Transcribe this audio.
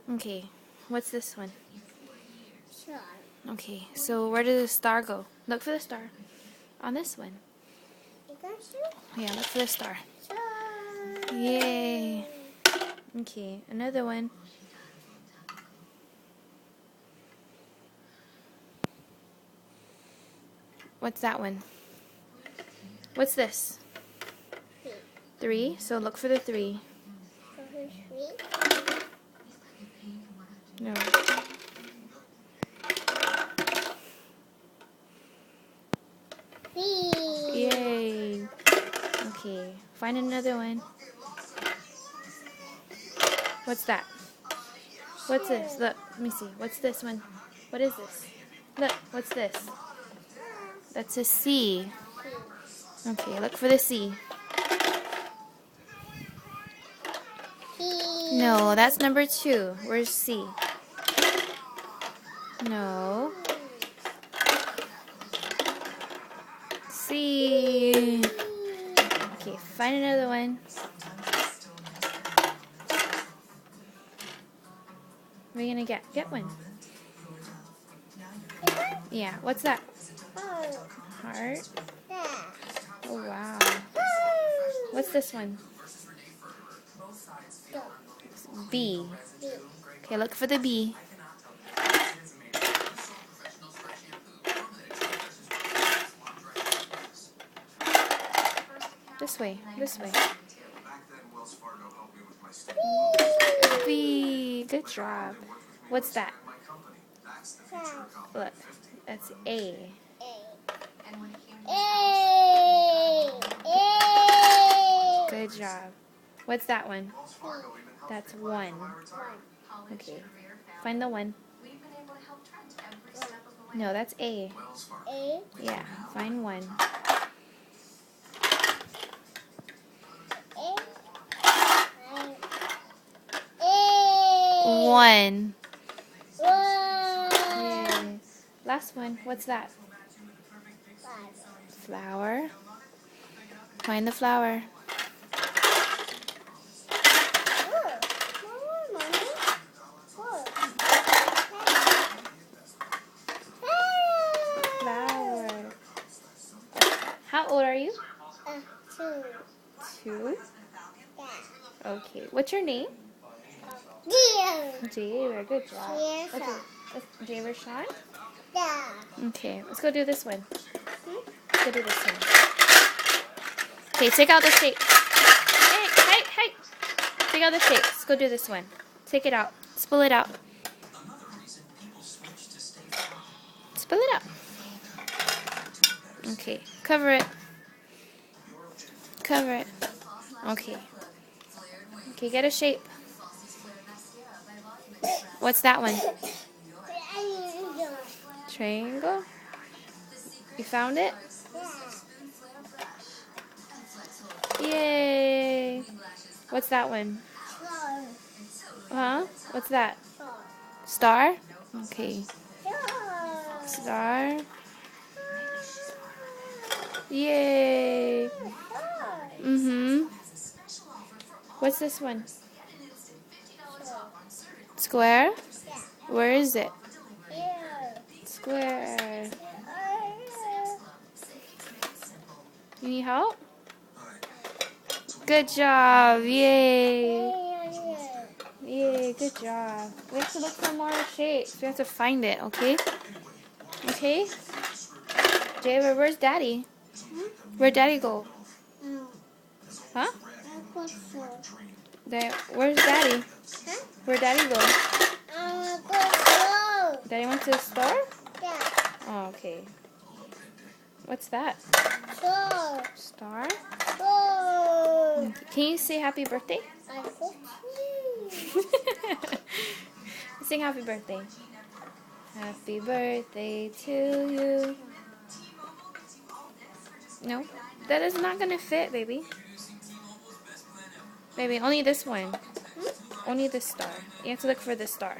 Okay, what's this one? Star. Okay, so where did the star go? Look for the star. On this one. You got you? Yeah, look for the star. Star. Yay. Okay, another one. What's that one? What's this? 3. So look for the 3. No. Yay. Okay, find another one. What's that? What's this? Look, let me see. What's this one? What is this? Look, what's this? That's a C. Okay, look for the C. No, that's number 2. Where's C? No. C. Okay, find another one. What are you gonna get? Get one. Yeah, what's that? Heart? Oh, wow. What's this one? B. Okay, look for the B. This way, this way. B. Good job. What's that? Look, that's A. Good job. What's that one? That's 1. Okay. Find the 1. No, that's A. Yeah, find 1. 1. Yay. Last one. What's that? Flower. Find the flower. Flower. How old are you? 2. 2? Yeah. Okay. What's your name? Dear. Javer. Good job. Yes, Okay. sir. Javer Sean? Yeah. Okay. Let's go do this one. Let's go do this one. Okay, take out the shape. Hey. Take out the shape. Let's go do this one. Take it out. Spill it out. Spill it out. Okay. Cover it. Cover it. Okay. Okay, get a shape. What's that one? Triangle? You found it? Yay! What's that one? Huh? What's that? Star? Okay. Star. Yay! What's this one? Square? Where is it? Square. You need help? Good job. Yay. Yay, good job. We have to look for more shapes. We have to find it, okay? Okay? Javer, where's Daddy? Where'd Daddy go? Huh? Where's Daddy? Where'd Daddy go? Daddy went to the store? Oh, okay. What's that? Star? Can you say happy birthday? Sing happy birthday. Happy birthday to you. No, that is not gonna fit, baby. Baby, only this one. Only this star. You have to look for the star.